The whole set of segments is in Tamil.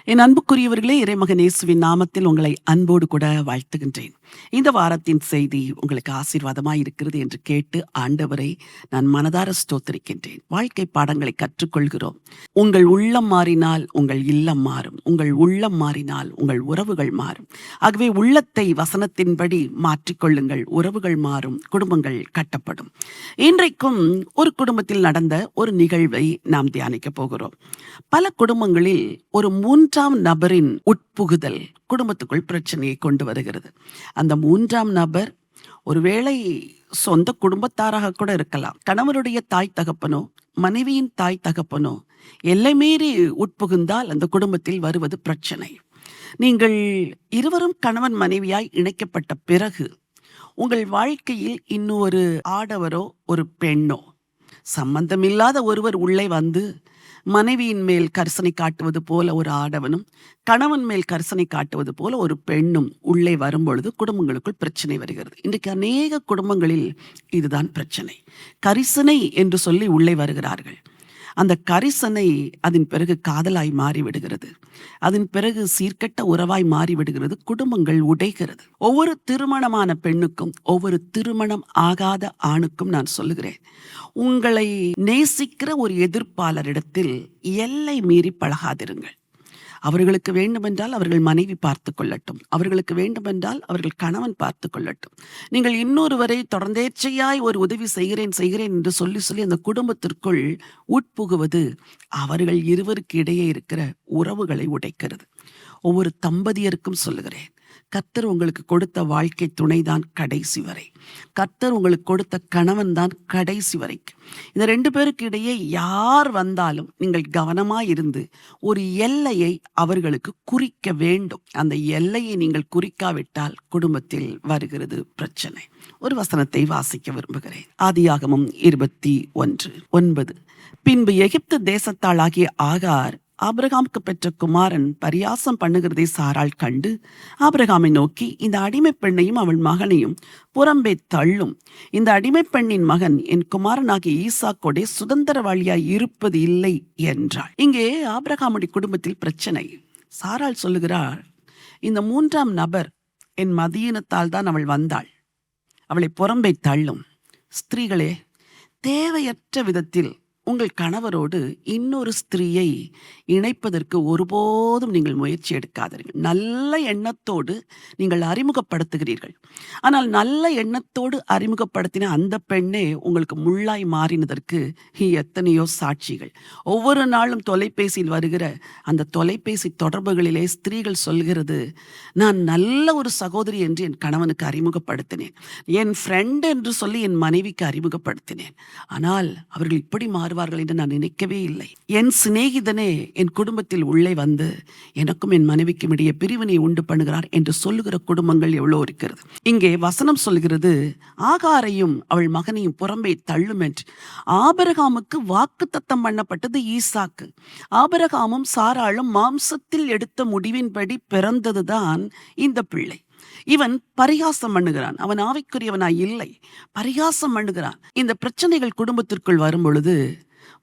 என் அன்புக்குரியவர்களே, இறைமகன் இயேசுவின் நாமத்தில் உங்களை அன்போடு கூட வாழ்த்துகின்றேன். இந்த வாரத்தின் செய்தி உங்களுக்கு ஆசீர்வாதமாய் இருக்கிறது என்று கேட்டு ஆண்டவரை நான் மனதார ஸ்தோத்திரிக்கின்றேன். வாழ்க்கை பாடங்களை கற்றுக்கொள்கிறோம். உங்கள் உள்ளம் மாறினால் உங்கள் இல்லம் மாறும், உங்கள் உள்ளம் மாறினால் உங்கள் உறவுகள் மாறும். ஆகவே உள்ளத்தை வசனத்தின்படி மாற்றிக்கொள்ளுங்கள், உறவுகள் மாறும், குடும்பங்கள் கட்டப்படும். இன்றைக்கும் ஒரு குடும்பத்தில் நடந்த ஒரு நிகழ்வை நாம் தியானிக்க போகிறோம். பல குடும்பங்களில் ஒரு மூன்றாம் நபரின் உட்புகுதல் குடும்பத்துக்குள் பிரச்சனையை கொண்டு வருகிறது. அந்த மூன்றாம் நபர் ஒருவேளை சொந்த குடும்பத்தாராக கூட இருக்கலாம். கணவருடைய தாய் தகப்பனோ மனைவியின் தாய் தகப்பனோ எல்லை மீறி உட்புகுந்தால் அந்த குடும்பத்தில் வருவது பிரச்சனை. நீங்கள் இருவரும் கணவன் மனைவியாய் இணைக்கப்பட்ட பிறகு உங்கள் வாழ்க்கையில் இன்னொரு ஆடவரோ ஒரு பெண்ணோ சம்பந்தமில்லாத ஒருவர் உள்ளே வந்து மனைவியின் மேல் கரிசனை காட்டுவது போல ஒரு ஆடவனும் கணவன் மேல் கரிசனை காட்டுவது போல ஒரு பெண்ணும் உள்ளே வரும்பொழுது குடும்பங்களுக்குள் பிரச்சனை வருகிறது. இன்றைக்கு அநேக குடும்பங்களில் இதுதான் பிரச்சனை. கரிசனை என்று சொல்லி உள்ளே வருகிறார்கள். அந்த கரிசனை அதன் பிறகு காதலாய் மாறிவிடுகிறது. அதன் பிறகு சீர்கெட்ட உறவாய் மாறிவிடுகிறது. குடும்பங்கள் உடைகிறது. ஒவ்வொரு திருமணமான பெண்ணுக்கும் ஒவ்வொரு திருமணம் ஆகாத ஆணுக்கும் நான் சொல்லுகிறேன், உங்களை நேசிக்கிற ஒரு எதிர்ப்பாளரிடத்தில் எல்லை மீறி பழகாதிருங்கள். அவர்களுக்கு வேண்டுமென்றால் அவர்கள் மனைவி பார்த்து கொள்ளட்டும், அவர்களுக்கு வேண்டுமென்றால் அவர்கள் கணவன் பார்த்து கொள்ளட்டும். நீங்கள் இன்னொருவரை தொடர்ந்தேச்சையாய் ஒரு உதவி செய்கிறேன் என்று சொல்லி அந்த குடும்பத்திற்குள் உட்புகுவது அவர்கள் இருவருக்கு இடையே இருக்கிற உறவுகளை உடைக்கிறது. ஒவ்வொரு தம்பதியருக்கும் சொல்லுகிறேன், கர்த்தர் உங்களுக்கு கொடுத்த வாழ்க்கை துணைதான் கடைசி வரை. கர்த்தர் உங்களுக்கு கொடுத்த கணவன் தான் கடைசி வரைக்கும். இந்த ரெண்டு பேருக்கு இடையே யார் வந்தாலும் நீங்கள் கவனமாயிருந்து ஒரு எல்லையை அவர்களுக்கு குறிக்க வேண்டும். அந்த எல்லையை நீங்கள் குறிக்காவிட்டால் குடும்பத்தில் வருகிறது பிரச்சனை. ஒரு வசனத்தை வாசிக்க விரும்புகிறேன். ஆதியாகமம் 21:9. பின்பு எகிப்து தேசத்தாளாகிய ஆகார் ஆபிரகாமுக்கு பெற்ற குமாரன் பரியாசம் பண்ணுகிறதை சாராள் கண்டு ஆபிரகாமை நோக்கி, இந்த அடிமை பெண்ணையும் அவள் மகனையும் புறம்பே தள்ளும். இந்த அடிமை பெண்ணின் மகன் என் குமாரனாகிய ஈசாக்கோடே சுதந்திரவாளியாய் இருப்பது இல்லை என்றாள். இங்கே ஆபிரகாமுடைய குடும்பத்தில் பிரச்சனை. சாராள் சொல்லுகிறாள், இந்த மூன்றாம் நபர் என் மதியினத்தால் தான் அவள் வந்தாள், அவளை புறம்பே தள்ளும். ஸ்திரீகளே, தேவையற்ற விதத்தில் உங்கள் கணவரோடு இன்னொரு ஸ்திரீயை இணைப்பதற்கு ஒருபோதும் நீங்கள் முயற்சி எடுக்காதீர்கள். நல்ல எண்ணத்தோடு நீங்கள் அறிமுகப்படுத்துகிறீர்கள். ஆனால் நல்ல எண்ணத்தோடு அறிமுகப்படுத்தின அந்த பெண்ணே உங்களுக்கு முள்ளாய் மாறினதற்கு எத்தனையோ சாட்சிகள். ஒவ்வொரு நாளும் தொலைபேசியில் வருகிற அந்த தொலைபேசி தொடர்புகளிலே ஸ்திரீகள் சொல்கிறது, நான் நல்ல ஒரு சகோதரி என்று என் கணவனுக்கு அறிமுகப்படுத்தினேன், என் ஃப்ரெண்ட் என்று சொல்லி என் மனைவிக்கு அறிமுகப்படுத்தினேன், ஆனால் அவர்கள் இப்படி மாறுவார்கள் என்று நான் நினைக்கவே இல்லை. என் சிநேகிதனே என் குடும்பத்தில் உள்ளே வந்து எனக்கும் என் மனைவிக்கும் இடையே பிரிவினை உண்டு பண்ணுகிறார் என்று சொல்லுகிற குடும்பங்கள் எவ்வளோ இருக்கிறது. இங்கே வசனம் சொல்கிறது, ஆகாரையும் அவள் மகனையும் புறம்பே தள்ளும் என்று. ஆபிரகாமுக்கு வாக்குத்தத்தம் பண்ணப்பட்டது ஈசாக்கு. ஆபிரகாமும் சாராளும் மாம்சத்தில் எடுத்த முடிவின்படி பிறந்ததுதான் இந்த பிள்ளை. இவன் பரிகாசம் பண்ணுகிறான். அவன் ஆவிக்குரியவனாய் இல்லை, பரிகாசம் பண்ணுகிறான். இந்த பிரச்சனைகள் குடும்பத்திற்குள் வரும் பொழுது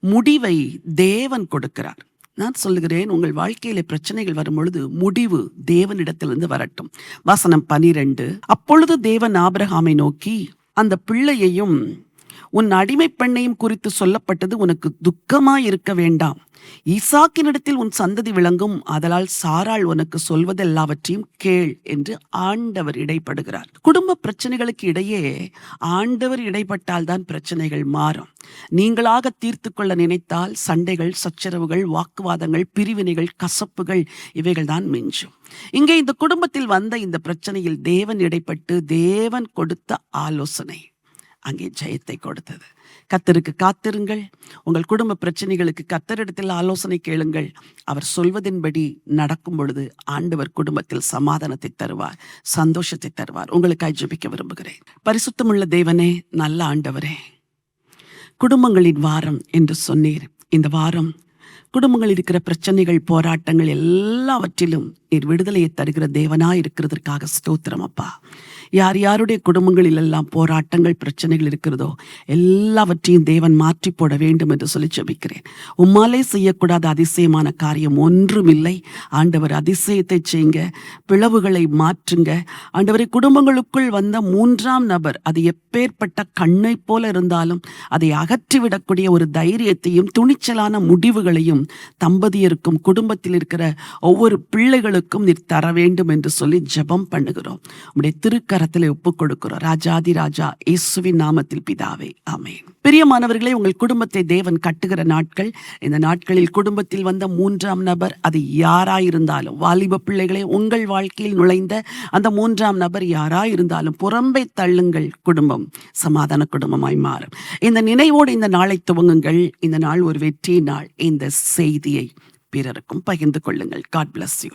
முடிவை தேவன் கொடுக்கிறார். நான் சொல்லுகிறேன், உங்கள் வாழ்க்கையில பிரச்சனைகள் வரும் பொழுது முடிவு தேவனிடத்திலிருந்து வரட்டும். வசனம் 12. அப்பொழுது தேவன் ஆபிரகாமை நோக்கி, அந்த பிள்ளையையும் உன் அடிமை பெண்ணையும் குறித்து சொல்லப்பட்டது உனக்கு துக்கமாய் இருக்க வேண்டாம். ஈசாக்கினிடத்தில் உன் சந்ததி விளங்கும், ஆதலால் சாராள் உனக்கு சொல்வதெல்லாவற்றையும் கேள் என்று ஆண்டவர் இடைப்படுகிறார். குடும்ப பிரச்சனைகளுக்கு இடையே ஆண்டவர் இடைப்பட்டால் தான் பிரச்சனைகள் மாறும். நீங்களாக தீர்த்து கொள்ள நினைத்தால் சண்டைகள், சச்சரவுகள், வாக்குவாதங்கள், பிரிவினைகள், கசப்புகள் இவைகள் தான் மிஞ்சும். இங்கே இந்த குடும்பத்தில் வந்த இந்த பிரச்சனையில் தேவன் இடைப்பட்டு தேவன் கொடுத்த ஆலோசனை அங்கே ஜெயத்தை கொடுத்தது. கர்த்தருக்கு காத்திருங்கள். உங்கள் குடும்ப பிரச்சனைகளுக்கு கர்த்தரிடத்தில் ஆலோசனை கேளுங்கள். அவர் சொல்வதின்படி நடக்கும் பொழுது ஆண்டவர் குடும்பத்தில் சமாதானத்தை தருவார், சந்தோஷத்தை தருவார். உங்களுக்காய் ஜெபிக்க விரும்புகிறேன். பரிசுத்தமுள்ள தேவனே, நல்ல ஆண்டவரே, குடும்பங்களின் வாரம் என்று சொன்னீர். இந்த வாரம் குடும்பங்கள் இருக்கிற பிரச்சனைகள், போராட்டங்கள் எல்லாவற்றிலும் நீர் விடுதலையை தருகிற தேவனாய் இருக்கிறதற்காக ஸ்தோத்திரம் அப்பா. யார் யாருடைய குடும்பங்களில் எல்லாம் போராட்டங்கள் பிரச்சனைகள் இருக்கிறதோ எல்லாவற்றையும் தேவன் மாற்றி போட வேண்டும் என்று சொல்லி ஜெபிக்கிறேன். உம்மாலே செய்யக்கூடாத அதிசயமான காரியம் ஒன்றுமில்லை. ஆண்டவர் அதிசயத்தை செய்யுங்க, பிளவுகளை மாற்றுங்க. ஆண்டவரை குடும்பங்களுக்குள் வந்த மூன்றாம் நபர் அது எப்பேற்பட்ட கண்ணை போல இருந்தாலும் அதை அகற்றிவிடக்கூடிய ஒரு தைரியத்தையும் துணிச்சலான முடிவுகளையும் தம்பதியருக்கும் குடும்பத்தில் இருக்கிற ஒவ்வொரு பிள்ளைகளுக்கும் நீர் தர வேண்டும் என்று சொல்லி ஜெபம் பண்ணுகிறோம். உம்முடைய திருக்கரத்திலே ஒப்புக் கொடுக்கிறோம். ராஜாதி ராஜா இயேசுவின் நாமத்தில் பிதாவே, ஆமென். பிரியமானவர்களே, உங்கள் குடும்பத்தை தேவன் கட்டுகிற நாட்கள். இந்த நாட்களில் குடும்பத்தில் வந்த மூன்றாம் நபர் அது யாராயிருந்தாலும், வாலிப பிள்ளைகளே, உங்கள் வாழ்க்கையில் நுழைந்த அந்த மூன்றாம் நபர் யாராயிருந்தாலும் புறம்பை தள்ளுங்கள். குடும்பம் சமாதான குடும்பமாய் மாறும். இந்த நினைவோடு இந்த நாளை துவங்குங்கள். இந்த நாள் ஒரு வெற்றி நாள். இந்த செய்தியை பிறருக்கும் பகிர்ந்து கொள்ளுங்கள். God bless you.